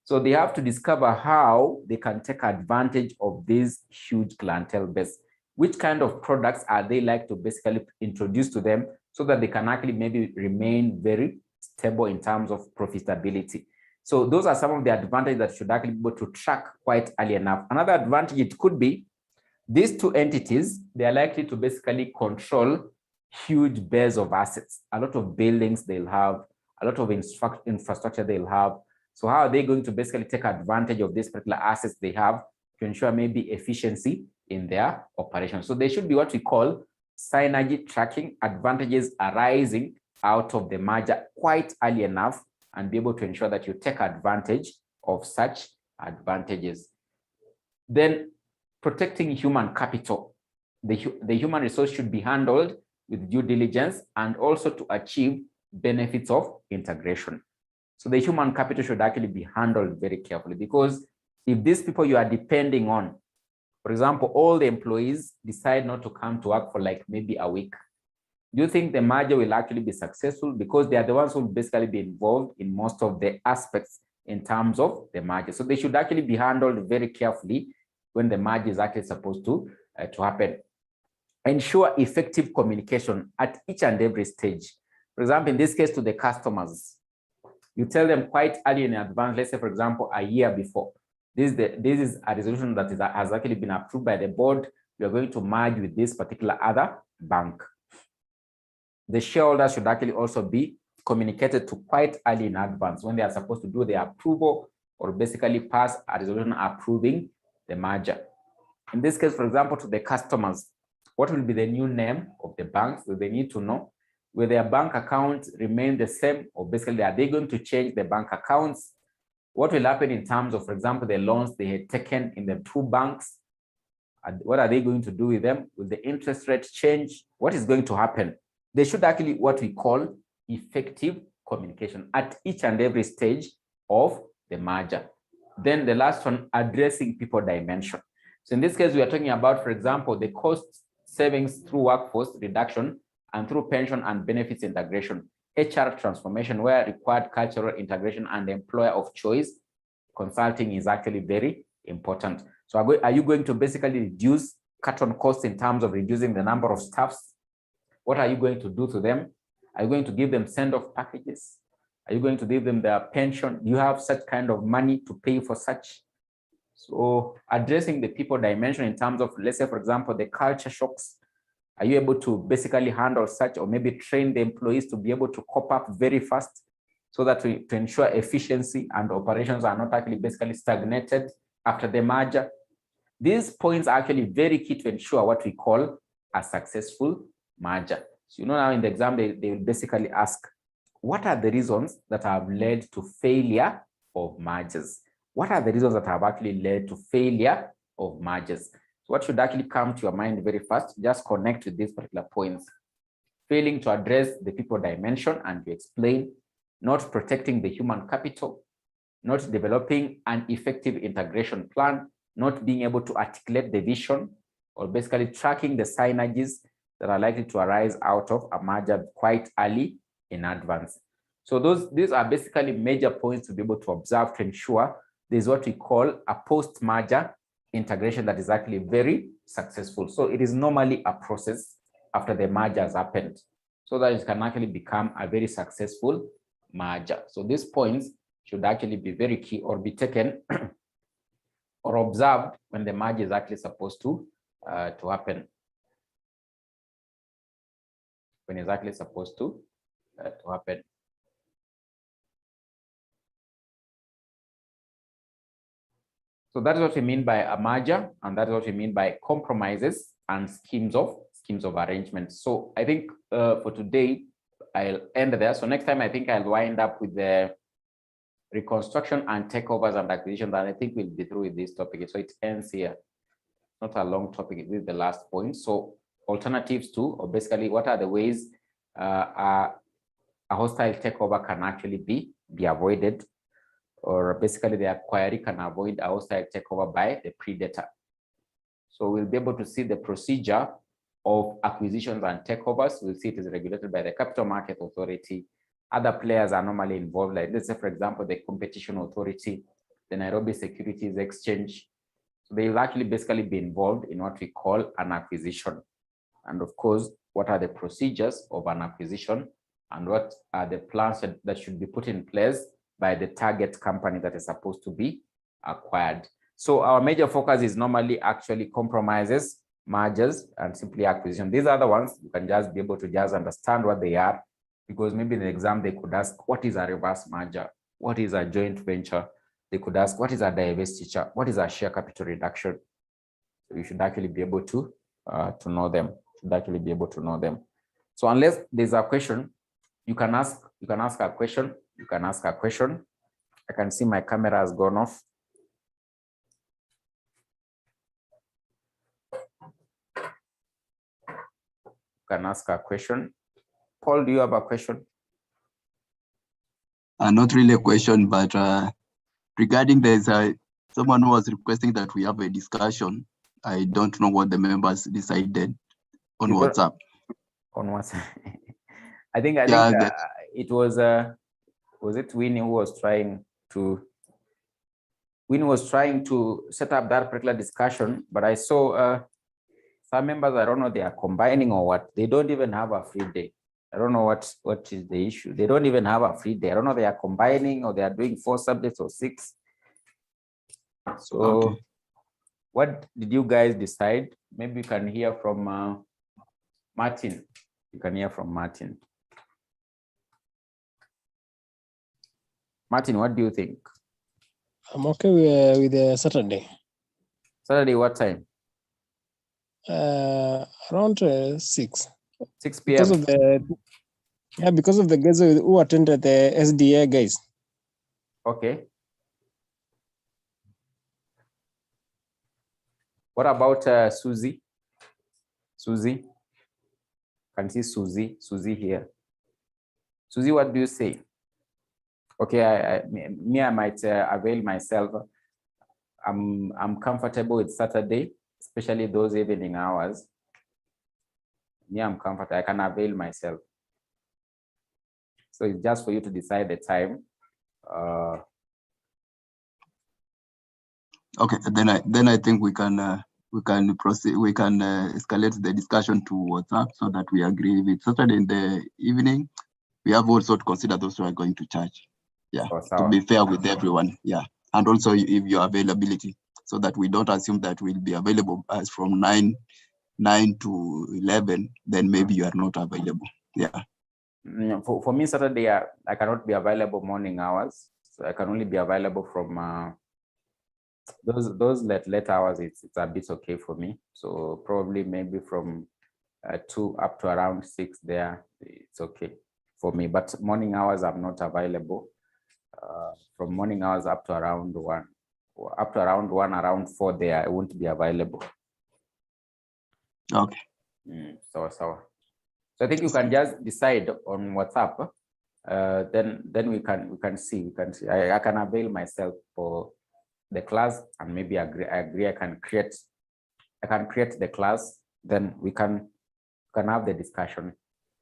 So they have to discover how they can take advantage of this huge clientele base. Which kind of products are they like to basically introduce to them so that they can actually maybe remain very stable in terms of profitability. So those are some of the advantages that should actually be able to track quite early enough. Another advantage it could be these two entities, they are likely to basically control huge base of assets, a lot of buildings they'll have, a lot of infrastructure they'll have. So how are they going to basically take advantage of these particular assets they have to ensure maybe efficiency in their operations? So there should be what we call synergy tracking, advantages arising out of the merger quite early enough and be able to ensure that you take advantage of such advantages. Then protecting human capital. The human resource should be handled with due diligence and also to achieve benefits of integration. So the human capital should actually be handled very carefully, because if these people you are depending on, for example, all the employees decide not to come to work for like maybe a week, do you think the merger will actually be successful? Because they are the ones who will basically be involved in most of the aspects in terms of the merger. So they should actually be handled very carefully when the merger is actually supposed to happen. Ensure effective communication at each and every stage. For example, in this case, to the customers, you tell them quite early in advance, let's say, for example, a year before. This is a resolution that has actually been approved by the board. You're going to merge with this particular other bank. The shareholders should actually also be communicated to quite early in advance when they are supposed to do the approval or basically pass a resolution approving the merger. In this case, for example, to the customers, what will be the new name of the bank? So they need to know, will their bank accounts remain the same, or basically are they going to change the bank accounts? What will happen in terms of, for example, the loans they had taken in the two banks? What are they going to do with them? Will the interest rate change? What is going to happen? They should actually what we call effective communication at each and every stage of the merger. Then the last one, addressing people dimension. So in this case, we are talking about, for example, the cost savings through workforce reduction and through pension and benefits integration, HR transformation, where required cultural integration and employer of choice consulting is actually very important. So are you going to basically cut on costs in terms of reducing the number of staffs? What are you going to do to them? Are you going to give them send-off packages? Are you going to give them their pension? Do you have such kind of money to pay for such? So addressing the people dimension in terms of, let's say, for example, the culture shocks. Are you able to basically handle such, or maybe train the employees to be able to cope up very fast so that to ensure efficiency and operations are not actually basically stagnated after the merger? These points are actually very key to ensure what we call a successful merger. So, now in the exam, they will basically ask, what are the reasons that have led to failure of mergers? What are the reasons that have actually led to failure of mergers? So what should actually come to your mind very fast? Just connect with these particular points. Failing to address the people dimension and to explain, not protecting the human capital, not developing an effective integration plan, not being able to articulate the vision, or basically tracking the synergies that are likely to arise out of a merger quite early in advance. So these are basically major points to be able to observe to ensure there's what we call a post-merger integration that is actually very successful. So it is normally a process after the merger has happened, so that it can actually become a very successful merger. So these points should actually be very key or be taken or observed when the merger is actually supposed to happen. When it's actually supposed to happen. So that's what we mean by a merger, and that's what we mean by compromises and schemes of arrangement. So I think for today, I'll end there. So next time, I think I'll wind up with the reconstruction and takeovers and acquisitions, and I think we'll be through with this topic. So it ends here. Not a long topic. This is the last point. So alternatives to, or basically, what are the ways a hostile takeover can actually be avoided, or basically the acquiree can avoid a hostile takeover by the predator. So we'll be able to see the procedure of acquisitions and takeovers. We'll see it is regulated by the Capital Market Authority. Other players are normally involved, like let's say, for example, the Competition Authority, the Nairobi Securities Exchange. So they will actually basically be involved in what we call an acquisition. And of course, what are the procedures of an acquisition, and what are the plans that should be put in place by the target company that is supposed to be acquired. So our major focus is normally actually compromises, mergers, and simply acquisition. These are the ones you can just be able to just understand what they are, because maybe in the exam they could ask, what is a reverse merger? What is a joint venture? They could ask, what is a divestiture? What is a share capital reduction? So you should actually be able to know them. Should actually be able to know them. So unless there's a question, you can ask a question. You can ask a question. I can see my camera has gone off. You can ask a question. Paul, do you have a question? Not really a question, but regarding there's someone who was requesting that we have a discussion. I don't know what the members decided on WhatsApp. On WhatsApp. I think it was it Winnie who was trying to set up that particular discussion, but I saw some members, I don't know, they are combining or what. They don't even have a free day. I don't know what is the issue. They don't even have a free day. I don't know, they are combining or they are doing 4 subjects or 6. So okay. What did you guys decide? Maybe you can hear from Martin. You can hear from Martin. Martin, what do you think? I'm okay with Saturday. Saturday, what time? Around 6. 6 Because p.m. of because of the guys who attended the SDA guys. Okay. What about Susie? Susie? Can see Susie here. Susie, what do you say? Okay, I might avail myself. I'm comfortable with Saturday, especially those evening hours. I'm comfortable. I can avail myself. So it's just for you to decide the time. Okay, then I think we can proceed. We can escalate the discussion to WhatsApp so that we agree with Saturday in the evening. We have also to consider those who are going to church. Yeah, to be fair with everyone. Yeah, and also if your availability, so that we don't assume that we'll be available as from 9 to 11. Then maybe you are not available. Yeah. For me, Saturday I cannot be available morning hours. So I can only be available from those late hours. It's a bit okay for me. So probably maybe from 2 up to around 6 there, it's okay for me. But morning hours I'm not available. From morning hours up to around 1, around 4 there, I won't be available. Okay. So I think you can just decide on WhatsApp. Then we can see. I can avail myself for the class, and maybe agree. I can create the class. Then we can have the discussion.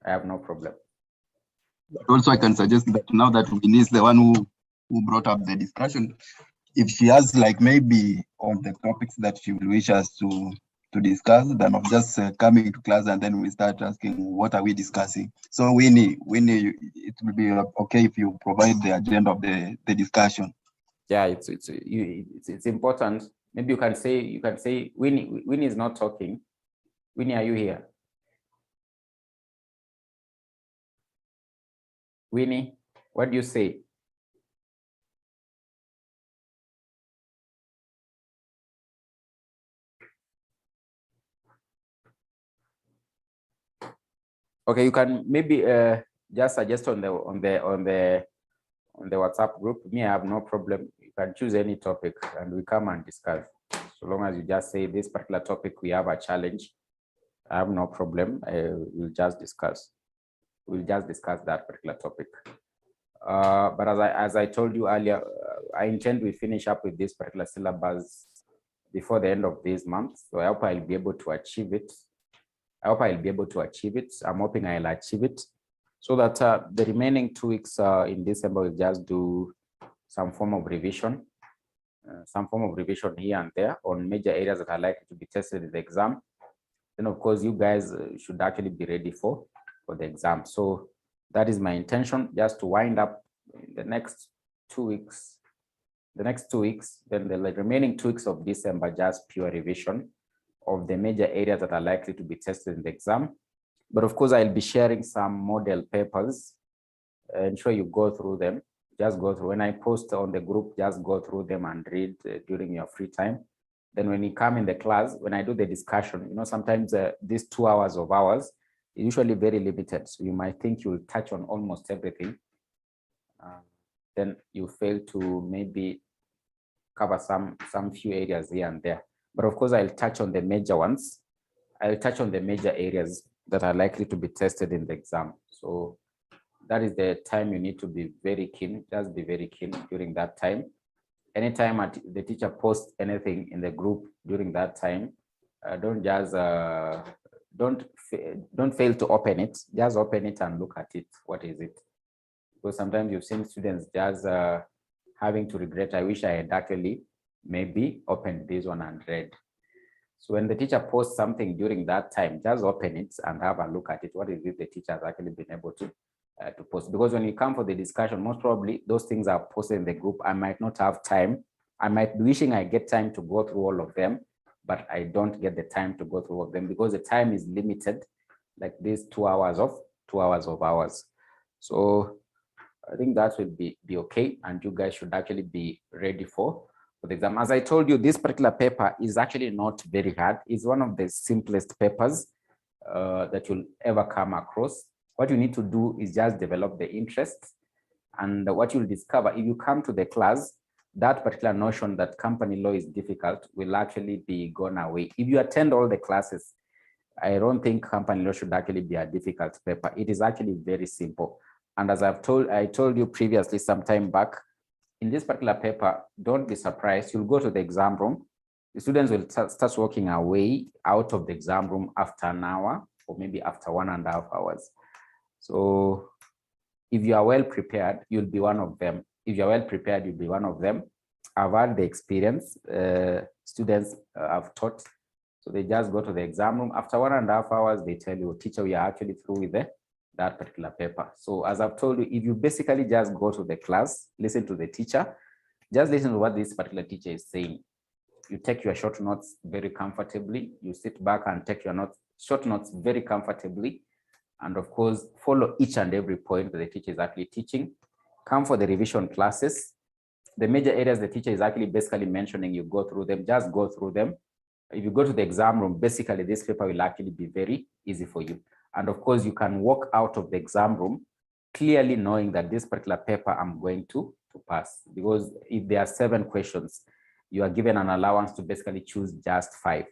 I have no problem. Also, I can suggest that now that Winnie is the one who brought up the discussion, if she has like maybe on the topics that she will wish us to discuss, then of just coming to class and then we start asking what are we discussing. So Winnie, it will be okay if you provide the agenda of the discussion. Yeah, it's important. Maybe you can say Winnie is not talking. Winnie, are you here? Winnie, what do you say? Okay, you can maybe just suggest on the WhatsApp group. Me, I have no problem. You can choose any topic and we come and discuss. So long as you just say this particular topic, we have a challenge. I have no problem. We'll just discuss. We'll just discuss that particular topic. But as I told you earlier, I intend we finish up with this particular syllabus before the end of this month. So I hope I'll be able to achieve it. I'm hoping I'll achieve it, so that the remaining 2 weeks in December we'll just do some form of revision, here and there on major areas that are likely to be tested in the exam. Then of course you guys should actually be ready for the exam. So that is my intention, just to wind up in the next 2 weeks. Then the remaining 2 weeks of December, just pure revision of the major areas that are likely to be tested in the exam. But of course, I'll be sharing some model papers. Ensure you go through them. Just go through. When I post on the group, just go through them and read during your free time. Then when you come in the class, when I do the discussion, sometimes these 2 hours of ours is usually very limited. So you might think you'll touch on almost everything. Then you fail to maybe cover some few areas here and there. But of course, I'll touch on the major ones. I'll touch on the major areas that are likely to be tested in the exam. So that is the time you need to be very keen. Just be very keen during that time. Anytime the teacher posts anything in the group during that time, don't fail to open it. Just open it and look at it. What is it? Because sometimes you've seen students just having to regret, I wish I had actually maybe opened this one and read. So when the teacher posts something during that time, just open it and have a look at it. What is it the teacher has actually been able to post? Because when you come for the discussion, most probably those things are posted in the group. I might not have time. I might be wishing I get time to go through all of them, but I don't get the time to go through all of them because the time is limited, like these 2 hours of hours. So I think that will be okay, and you guys should actually be ready for the exam. As I told you, this particular paper is actually not very hard. It's one of the simplest papers that you'll ever come across. What you need to do is just develop the interest, and what you'll discover if you come to the class, that particular notion that company law is difficult will actually be gone away. If you attend all the classes, I don't think company law should actually be a difficult paper. It is actually very simple. And as I told you previously some time back, in this particular paper, don't be surprised. You'll go to the exam room. The students will start walking away out of the exam room after an hour or maybe after 1.5 hours. So if you are well prepared, you'll be one of them. If you're well prepared, you'll be one of them. I've had the experience, students have taught. So they just go to the exam room. After 1.5 hours, they tell you, teacher, we are actually through with that particular paper. So as I've told you, if you basically just go to the class, listen to the teacher, just listen to what this particular teacher is saying. You take your short notes very comfortably. You sit back and take your short notes very comfortably. And of course, follow each and every point that the teacher is actually teaching. Come for the revision classes. The major areas the teacher is actually basically mentioning, you go through them, just go through them. If you go to the exam room, basically this paper will actually be very easy for you. And of course, you can walk out of the exam room clearly knowing that this particular paper I'm going to pass. Because if there are 7 questions, you are given an allowance to basically choose just 5.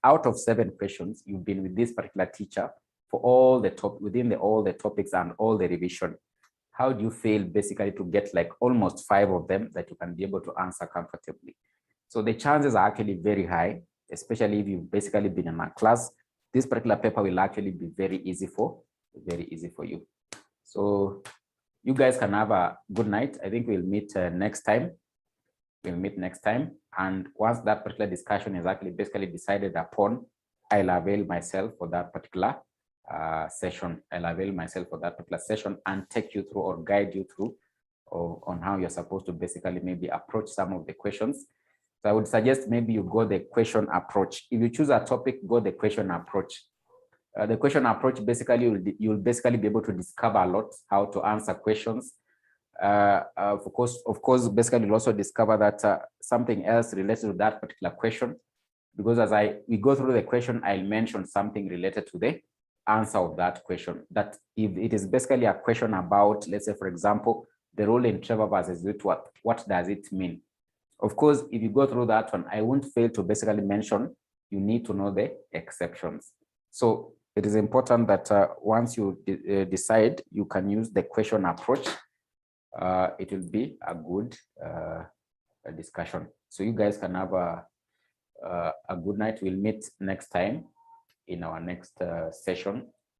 Out of 7 questions, you've been with this particular teacher for all the all the topics and all the revision. How do you feel basically to get like almost 5 of them that you can be able to answer comfortably? So the chances are actually very high, especially if you've basically been in a class. This particular paper will actually be very easy for you. So you guys can have a good night. I think we'll meet next time. And once that particular discussion is actually basically decided upon, I'll avail myself for that particular session. And take you through or guide you through on how you're supposed to basically maybe approach some of the questions. So I would suggest maybe you go the question approach. If you choose a topic, go the question approach. The question approach, basically, you'll basically be able to discover a lot, how to answer questions. Of course, basically you'll also discover that something else related to that particular question. Because as we go through the question, I'll mention something related to the answer of that question. That if it is basically a question about, let's say, for example, the rule in Trevor versus Whitworth, what does it mean? Of course, if you go through that one, I won't fail to basically mention you need to know the exceptions. So it is important that once you decide, you can use the question approach. It will be a good discussion. So you guys can have a good night. We'll meet next time in our next session